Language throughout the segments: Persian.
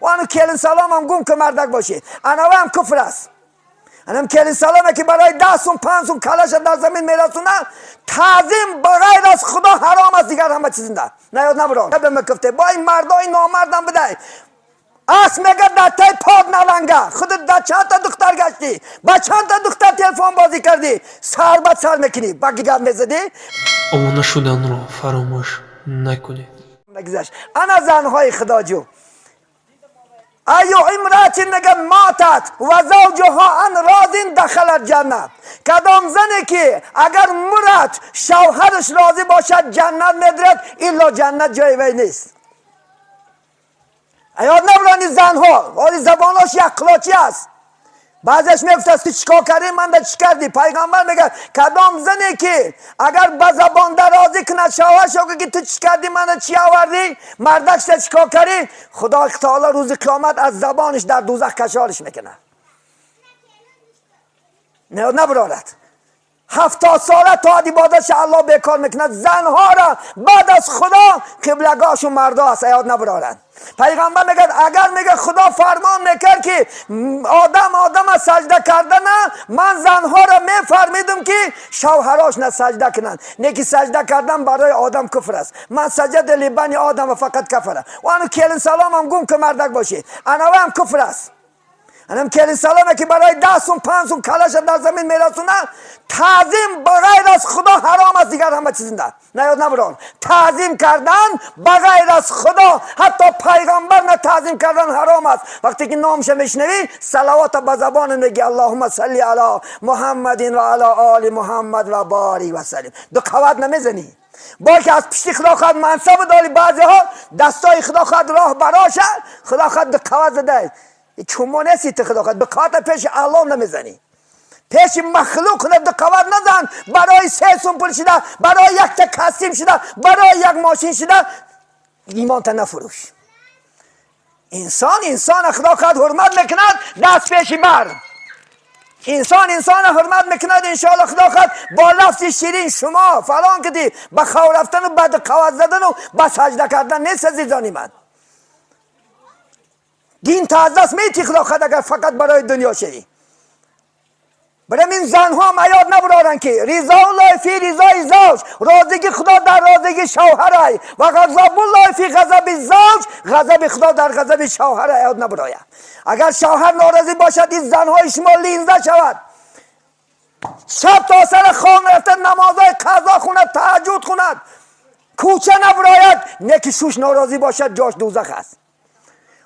و آنو کلین سلام هم گم که مردک باشی. انوه هم کفر است. انم کلین سلامه که برای 10 سوم 5 سوم کلش در زمین میرسونه، تعظیم بغیر از خدا حرام است. دیگر همه چیز نه. نیاد نبران. به مکفته با این مردا این نامردم بده. اس میگه در تای پاد نلنگه. خودت در چند تا دختر گشتی، با چند تا دختر تلفن بازی کردی، سر بد سر میکنی، بگی گپ میزدی. آمانه شدن رو فراموش نکنید. نگذشت. انا زنهای خدا جو ایو امرأت نگه ماتت و زوجها ان راضین دخلت جنت. کدام زنی که اگر مرد شوهرش راضی باشد جنت میدرد، الا جنت جای وی نیست. ایاد نبرانی زنها ولی زباناش یک قلاچی است. بعضیش میگفت تو چیکار کردی؟ من ده چی کردی؟ پیغمبر میگه کدام زنی که اگر به زبان درازی کند شوهرش که تو چی کردی؟ من ده چی آوردی؟ مردکش ده چیکار کردی؟ خدا تعالی روز قیامت از زبانش در دوزخ کشارش میکنه. نه نبرارد 70 ساله تا عبادتش الله بیکار میکند. زنها را بعد از خدا قبلگاهشون مردا است. ایاد نبرارد. پیغمبر میگه اگر میگه خدا فرمان میکرد که آدم سجده کردن، من زنها را میفرمیدم که شوهراش نه سجده کنند. نه که سجده کردن برای آدم کفر است. من سجد لبنی آدم فقط کفره. و آنو کلین سلام هم گم که مردک باشی. انوه هم کفر است. انم کلین سلامه که برای 10 سوم 5 سوم کلش در زمین میرسونه، تعظیم بغیر از خدا حرام است. دیگر همه چیز نه. نیاد نبران. تعظیم کردن بغیر از خدا، حتی پیغمبر نه تعظیم کردن حرام است. وقتی که نامش میشنوی صلوات به زبان میگی اللهم صلی علی محمد و علی آل محمد و بارک و سلم. دو قوت نمیزنی. با که از پشت خدا خواهد منصب داری. بعضی ها دستای خدا خواهد راه براشه، خدا خواهد دو قوت زده. چون نیستی تو خدا خواهد به کارت پیش الله نمیزنی، پیش مخلوق نه. دو قوت نزن. برای 3 سوم پول شده، برای 1 تا کسیم شده، برای 1 ماشین شده، ایمان تا نفروش. انسان خدا خواهد حرمت میکند دست پیش بر. انسان حرمت میکند انشاءالله خدا خواهد با لفظ شیرین شما فلان کدی به خو رفتن و بعد قوت زدن و به سجده کردن نیست عزیزانی من. دین تا از دست میتی خدا خواهد اگر فقط برای دنیا شدی. برای این زنها هم یاد نبرارن که رضا الله فی رضای زوج، راضی خدا در راضی شوهر و غضب الله فی غضب زوج، غضب خدا در غضب شوهر. یاد نبراید. اگر شوهر ناراضی باشد این زنهای شما لینزه شود، شب تا سر خانه رفته نمازهای قضا خوند، تهجد خوند، کوچه نبراید. نه که شوش ناراضی باشد جاش دوزخ است.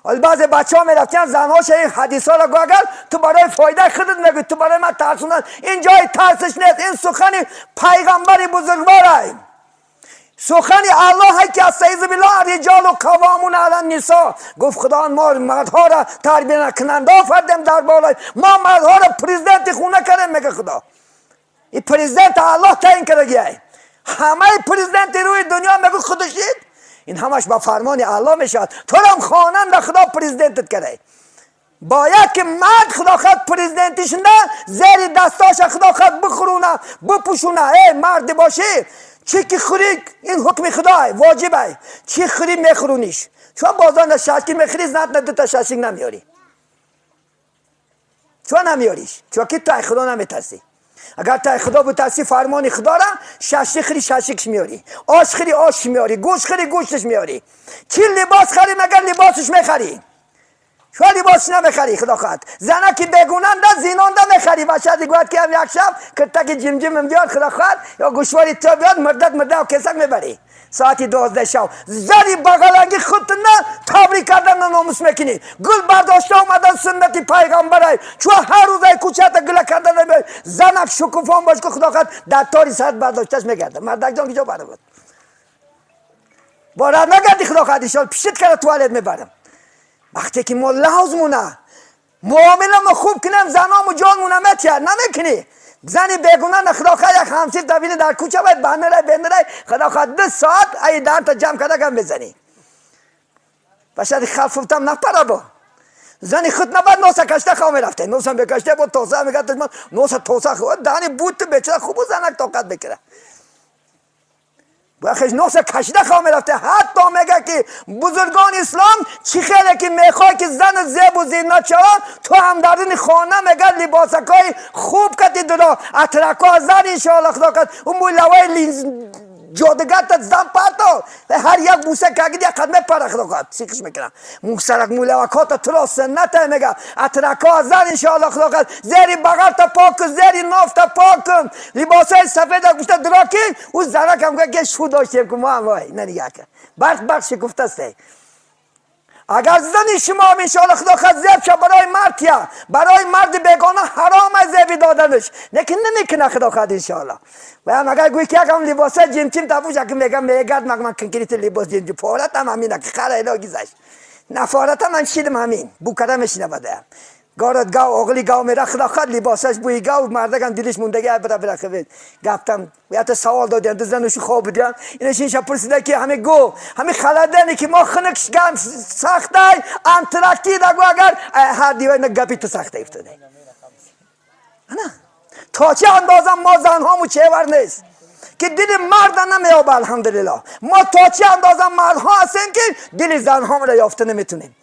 ولی بعضی بچه ها میرفتن زنهاش این حدیث ها را گو اگر تو برای فایده خودت میگوی، تو برای من ترسوندن، این جای ترسش نیست. این سخن پیغمبر بزرگواره، سخن الله که استعیذ بالله رجال و قوامون علی النساء. گفت خدا ما مردها را تربیه نکنند آفردیم در بالای ما مردها را پرزیدنت خونه کردیم. میگه خدا این پرزیدنت الله تعیین کرده. همه پرزیدنت روی دنیا میگه خودشید. این همش با فرمان الله میشد. تو هم خوانند خدا پرزیدنتت کرده. باید که مرد خدا خواهد پرزیدنتش نه زیر دستاش خدا خواهد بخورونه بپوشونه. ای مرد باشی چی که خوری این حکم خداه واجبه. چی خوری میخورونیش. چون بازار شاشکی میخوری زنت نه 2 تا شاشک نمیاری. چون نمیاریش؟ چون که تو خدا نمیترسی. اگر تا خدا بترسی فرمان خدا را شاشک خری شاشکش میاری، آش خری آش میاری، گوشت خری گوشتش میاری. چی لباس خری مگر لباسش میخری. چون لباسش نمیخری خدا خواهد. زنه که بگونن ده زینانده میخری. بچه دیگوید که هم یک شب کرتک جمجم بیاد خدا خواهد یا گوشواری تا بیاد مردت و کسک میبری. ساعتی 12 شب زری بغلنگی خودت نه تبریک کردن ناموس میکنی. گل برداشته آمدن سنتی پیغمبره. چون هر روز کوچه تا گل کردن زنک شکوفان باش که خدا خواهد در تاری ساعت برداشتش میگرده. مردک جان که جا برده بود بارد نگردی خدا خواهد ایشال پیشت کرده توالت میبرم. وقتی که ما لحظمونه معامله ما خوب کنم زنامو جانمونه میتید نمیکنی. زنی بگونن خدا خواهد یک همسیف دوینه در کوچه باید بندره خدا خواهد 2 ساعت ای در تا جمع کرده کم بزنی. باشد خلفتم نپره با زنی خود نباید نوسه کشته خواه میرفته. نوسه بکشته بود توسه میگه من نوسه توسه خواه دهنی بود تو بچه خوب زنک طاقت بکره. بخش نوس کشیده خواه میرفته. حتی میگه که بزرگان اسلام چی خیلی که میخوای که زن زیب و زینت شوان تو هم در این خانه میگه لباسکای خوب کتی درا اترکا زن انشاءالله خدا کد اون مولوی جادگرت زن پرتو هر یک بوسه کگید یک قدمه پر خدا کد سیخش میکنم مخسرک مولوکات تو را سنت میگه اترکا زن انشاءالله خدا کد زیری بغل تا پاک کن زیری ناف تا پاک کن لباسای سفید گفته درا که او زنک هم که شو داشتیم که ما هم وای ننیگه که برق شکفته سته اگر زن شما هم انشاءالله خدا خد زیب شد برای مرد یا برای مرد بیگانه حرام از زیبی دادنش لیکن نمیکنه خدا خد انشاءالله و هم اگر گوی که هم لباسه جمچیم تفوش اگه میگم میگرد من کنکریت لباس جمچیم فارت هم همینه که خره الاغی زشت نفارت هم من شیدم همین بوکره میشینه بده گارد گاو اغلی گاو میره خدا خد لباسش بوی گاو مردگان دلش موندگی برا خبید گفتم ویات سوال دادن دو زنشو خواب بودن اینش اینشا پرسیده که همه گو همه خلدنی که ما خنکش گم سخته انترکتی دگو اگر هر دیوی نگپی تو سخته افتاده نه تا چه اندازه ما زنهامو چهور نیست که دل مرد نمیابه الحمدلله ما تا چه اندازه مردها هستیم که دل زنهام را یافته نمیتونیم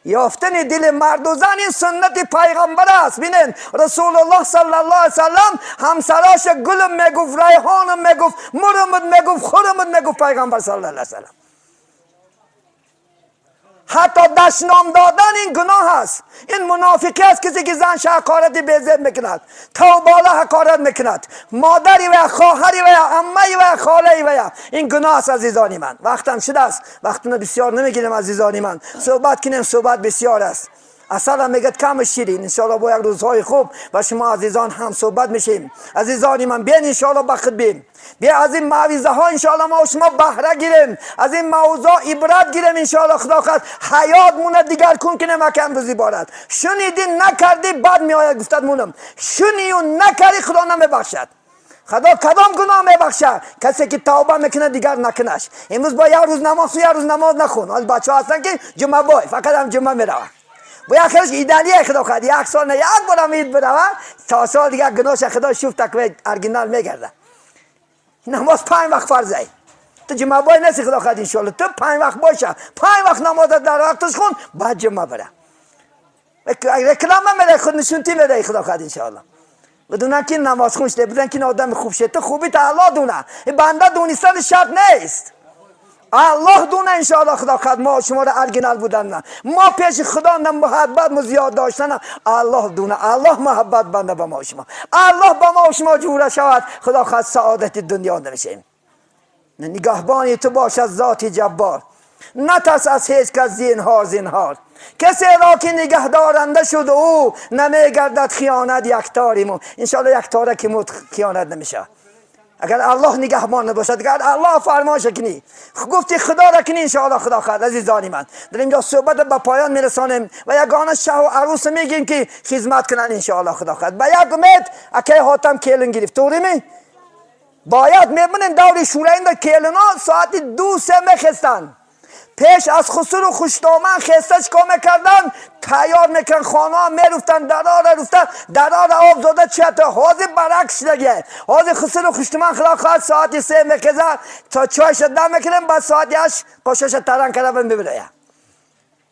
یافتن دل مرد و زن این سنت پیغمبر است بینین رسول الله صلی الله علیه وسلم همسراش گلم میگفت ریحانم میگفت مرمد میگفت خورمد میگفت پیغمبر صلی الله علیه وسلم حتی دشنام دادن این گناه است این منافقی است کسی که زن حقارتی بیزید میکند تا بالا حقارت میکند مادری و خواهری و عمه و خاله و این گناه است عزیزانی من وقتم شده است وقتونه بسیار نمیگیرم عزیزانی من صحبت کنیم صحبت بسیار است اصلا میگد کم شیرین انشاءالله با یک روزهای خوب و شما عزیزان هم صحبت میشیم عزیزانی من بیاین انشاءالله بخت بیم بیا از این معویزه ها انشاءالله ما و شما بهره گیریم از این موضوع عبرت گیریم انشاءالله خدا خواهد حیات مونه دیگر کن که نمکم روزی بارد شنیدی نکردی بعد میآید گفتد مونم شنی و نکردی خدا نمیبخشد خدا کدام گناه میبخشه کسی که توبه میکنه دیگر نکنش امروز با یک روز نماز و یک روز نماز نخون حال بچه ها هستن که جمعه بای فقط هم جمعه میروه و یک خیلیش ایدالیه خدا خواهد یک سال نه یک بارم اید بروه تا سال دیگر گناهش خدا شوف تکوه ارگینال میگرده نماز 5 وقت فرضه تو جمعه بای نسی خدا خواهد انشاءالله تو 5 وقت باشه 5 وقت نماز در وقتش خون بعد جمعه بره رکلام میره خود نشونتی میره خدا خواهد انشاءالله بدونن که نماز خونش ده بدونن که آدم خوب شد تو خوبی تا الله دونه بنده دونستن شرط نیست الله دونه انشاءالله خدا خواهد ما شما را ارگینال بودن ما پیش خدا محبت ما زیاد داشتن الله دونه الله محبت بنده به ما شما الله با ما شما جوره شود خدا خواهد سعادت دنیا نمیشیم نگهبانی تو باش از ذات جبار نترس از هیچ کس زینهار کسی را که نگه دارنده شد او نمیگردد خیانت یکتاری مو انشاءالله یکتاره که مو خیانت نمیشه اگر الله نگهبان نباشد اگر الله فرمایش کنی گفتی خدا را کنی انشاءالله خدا خواهد عزیزانی من در اینجا صحبت به پایان میرسانیم و یگانه شه و عروس میگیم که خدمت کنن انشاءالله خدا خواهد به یک امید اکی حاتم کیلن گرفت طوری می باید میبینین دور شورین در کیلن ها ساعت 2-3 میخستن پیش از خسر و خوشتامن خسته چکا میکردن تیار میکردن خانه ها میرفتن درار رفتن درار آب زاده چیت حاضر برعکس شدگه حاضر خسر و خوشتامن خدا خواهد ساعت 3 میکزن تا چایش دم میکنن بعد ساعت 8 قاشش ترن کرده ببره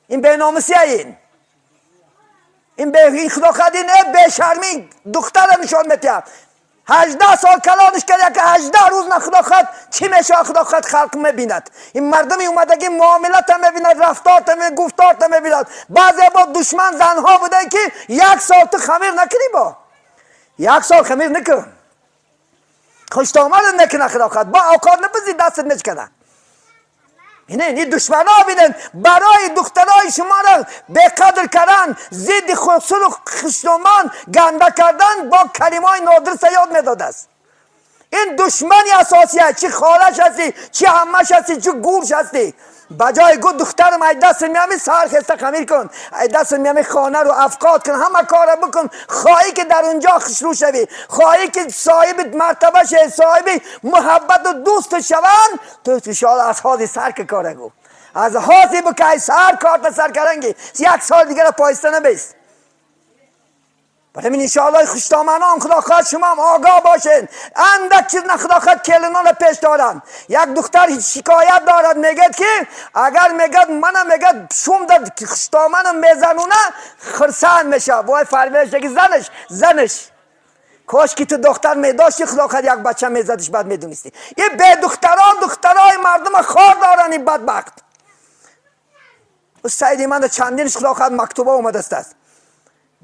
این بیناموسی این به خدا خواهد این به شرمی دختر نشان میتیم 18 سال کلانش کرده که 18 روز نه خدا خواهد چی میشه خدا خواهد خلق میبیند این مردمی اومده که معاملت هم میبیند رفتارت هم گفتارت هم میبیند بعضی با دشمن زنها بودن که 1 سال تو خمیر نکنی با 1 سال خمیر نکن خوشتامل نکنه خدا خواهد با اوقات نپذی دستت میچکنه این دشمن ها بینن برای دخترای شما را بقدر کردن ضد خسر و خوشتومان گنده کردن با کلمه های نادر سیاد میداد است این دشمنی اساسی است چی خالش هستی چی همش هستی چی گورش هستی بجای گو دخترم ای دست میامی سر خسته خمیر کن ای دست میامی خانه رو افقاد کن همه کار بکن خواهی که در اونجا خشلو شوی خواهی که صاحب مرتبه شوی صاحب محبت و دوست شوند تو شاید از حاضی سر که کاره گو از حاضی بکای سر کارت سر کرنگی 1 سال دیگر پایسته نبیست برای من انشاءالله خوشتامنان خداخواد شما هم آگاه باشین. اندک چیز نه خداخواد کلنان پیش دارن. یک دختر شکایت دارد میگد که اگر میگد منم میگد شوم در خوشتامنم میزنونه خرسان میشه. وای فروش که زنش کاش که تو دختر میداشتی خداخواد یک بچه میزدش بعد میدونستی. یه به دخترای مردم خار دارن این بدبخت. سعیدی من چندینش خداخواد مکتوبه اومده است.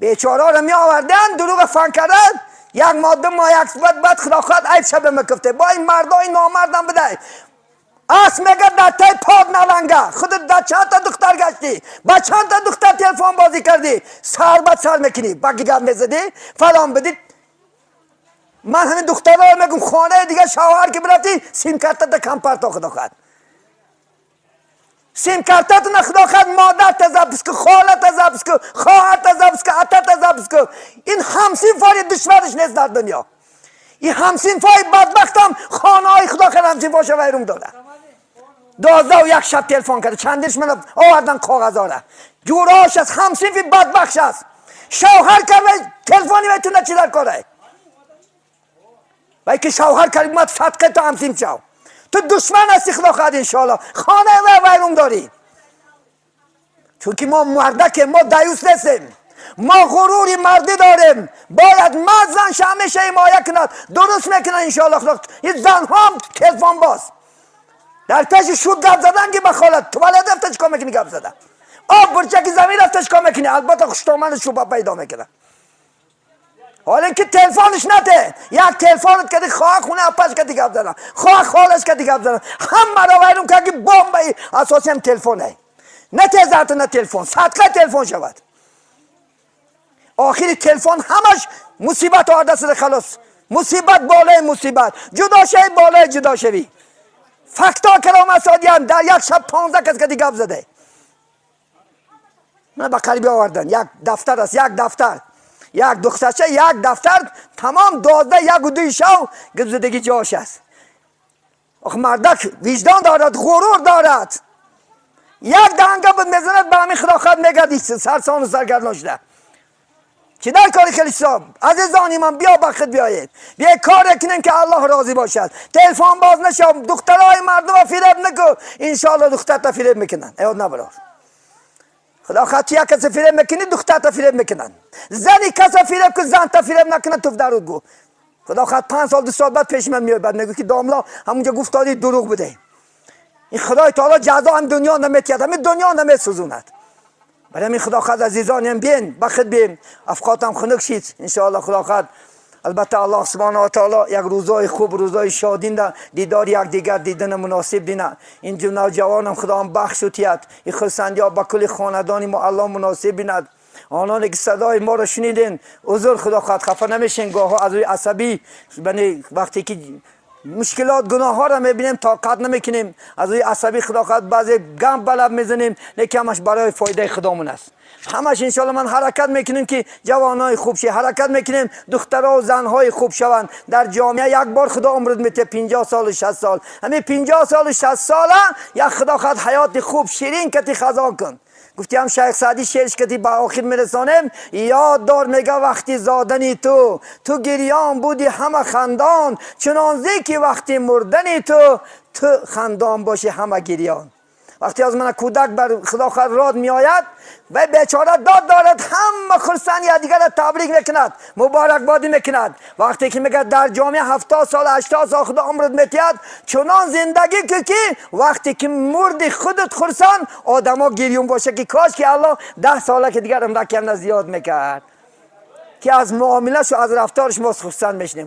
بیچاره را می آوردن دروغ فن کردن یک ماده مایک بعد خداخواد عیب شبه میکفته با این مردای نامردم بده اس میگه در تای پاد نلنگه خودت در چند تا دختر گشتی با چند تا دختر تلفن بازی کردی سر میکنی بگی گم میزدی فلان بدید. من همین دخترها میگم خانه دیگه شوهر که برفتی سیم کارت کم پرتا خداخواد سیم کارتت نه خداخواد مادر تزبس که خالت تزبس که خواهر تزبس که عطا تزبس که این همسین فای دشمنش نیست در دنیا. این همسین فای بدبختم خانه های خداخواد همسین فاش ویرون داده 12 و یک شب تلفن کرده چندش من آوردن کاغذا را جوراش است همسین فی بدبخش است شوهر کرده تلفنی میتونه چی در کاره وای که شوهر کرده اومد صدقه تو همسین شو تو دشمن هستی خداخواد انشاءالله خانه ویرون داری چون که ما مردکه ما دیوس نیستیم ما غروری مردی داریم باید مرد زنش همیشه حمایت کند درست میکنن انشاءالله خداخواد. این زن هم تلفن باز در پیش شود گپ زدن که بخالت توالت رفته چکار میکنی گپ زدن آب برچه که زمین رفته چکار میکنی البته خوشتامن شوبا پیدا میکنن حالا اینکه تلفنش نته یک تلفنت کردی خواه خونه اپش کردی گپ زدن خواه خالش کردی گپ زدن همه را ویرون که بمب اساسی هم تلفنه نه تزارت نه تلفن صدقه تلفن شود آخری تلفن همش مصیبت آرده سر خلاص مصیبت بالای مصیبت جدا شوی بالای جدا شوی فکتا کرام اسادیان در یک شب 15 کس کردی گپ زده من با قریبی آوردن یک دفتر است یک دخترچه یک دفتر تمام 12 یک و 2 شو گزدگی جاش است. آخه مردک وجدان دارد غرور دارد یک دنگه بود میزند به همین خداخواد میگردی سرسان و سرگردان شده که در کاری کلیسا عزیزانی من بیا بخت بیایید بیا کار کنیم که الله راضی باشد تلفن باز نشم دخترای مردم رو فریب نکن انشاءالله دخترت فریب میکنن ایاد نبرار خداخواد تو یک کسی فریب میکنی دخترت فریب میکنن زنی کسی فریب که زن تا فریب نکنن تو درود گو خداخواد 5 سال 2 سال بعد پیش من میاد بعد میگه که داملا همونجا گفتادی دروغ بده این خدای تعالی جزا هم دنیا نمیتید همین دنیا نمیسوزوند برای این خداخواد عزیزانم بین بخت بین افقاتم خنک شید انشاءالله خداخواد البته الله سبحانه و تعالی یک روزای خوب روزای شادین دیدار یک دیگر دیدن مناسب دینه این نوجوانم خدا هم بخش وتیت این خرسندیا با کل خاندانی ما الله مناسب بیند آنانی که صدای ما را شنیدین عذر خداخواد خفه نمیشین گاه از روی عصبی وقتی که مشکلات گناه ها را میبینیم طاقت نمیکنیم از روی عصبی خداخواد بعضی گم بلب میزنیم لیکن همش برای فایده خدامون است همش انشالله من حرکت میکنیم که جوانای خوب شه حرکت میکنیم دخترها و زنهای خوب شوند در جامعه یک بار خدا عمرت میته 50 سال و 60 سال همین 50 سال و 60 ساله یک خداخواد حیات خوب شیرین کتی خزان کن گفتی هم شیخ سعدی شعرش کتی با آخر میرسانم یاد دار میگه وقتی زادنی تو گریان بودی همه خندان چنانزی که وقتی مردنی تو خندان باشی همه گریان وقتی از من کودک بر خداخواد راد می آید و بیچاره داد دارد همه خرسن یا دیگر تبریک میکند مبارکبادی میکند وقتی که میگه در جامعه 70 سال 80 سال خدا عمرت میتید چنان زندگی که وقتی که مرد خودت خرسان آدما گریون باشه که کاش که الله 10 ساله که دیگر عمر کم زیاد میکرد که از معاملش و از رفتارش ما خرسن میشنیم